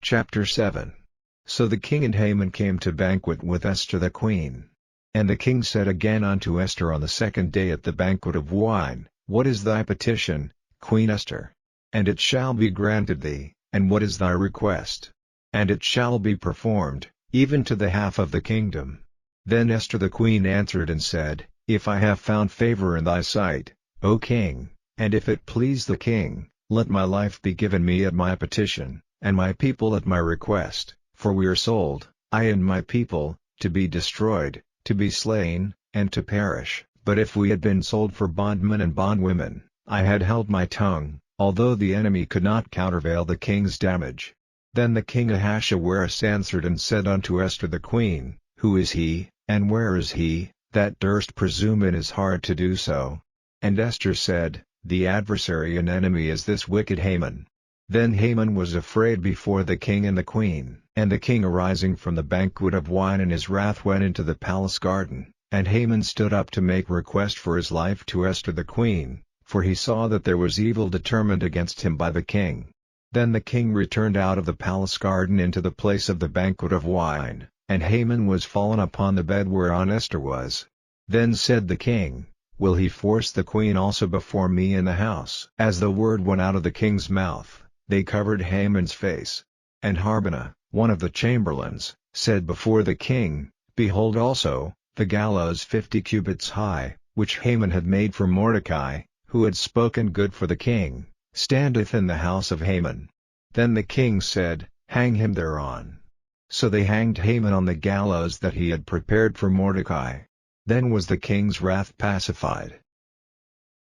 Chapter 7. So the king and Haman came to banquet with Esther the queen. And the king said again unto Esther on the second day at the banquet of wine, What is thy petition, Queen Esther? And it shall be granted thee. And what is thy request? And it shall be performed, even to the half of the kingdom. Then Esther the queen answered and said, If I have found favor in thy sight, O king, and if it please the king, let my life be given me at my petition, and my people at my request, for we are sold, I and my people, to be destroyed, to be slain, and to perish. But if we had been sold for bondmen and bondwomen, I had held my tongue, although the enemy could not countervail the king's damage. Then the king Ahasuerus answered and said unto Esther the queen, Who is he, and where is he, that durst presume in his heart to do so? And Esther said, The adversary and enemy is this wicked Haman. Then Haman was afraid before the king and the queen. And the king arising from the banquet of wine in his wrath went into the palace garden, and Haman stood up to make request for his life to Esther the queen, for he saw that there was evil determined against him by the king. Then the king returned out of the palace garden into the place of the banquet of wine, and Haman was fallen upon the bed whereon Esther was. Then said the king, Will he force the queen also before me in the house? As the word went out of the king's mouth, they covered Haman's face. And Harbonah, one of the chamberlains, said before the king, Behold also, the gallows 50 cubits high, which Haman had made for Mordecai, who had spoken good for the king, standeth in the house of Haman. Then the king said, Hang him thereon. So they hanged Haman on the gallows that he had prepared for Mordecai. Then was the king's wrath pacified.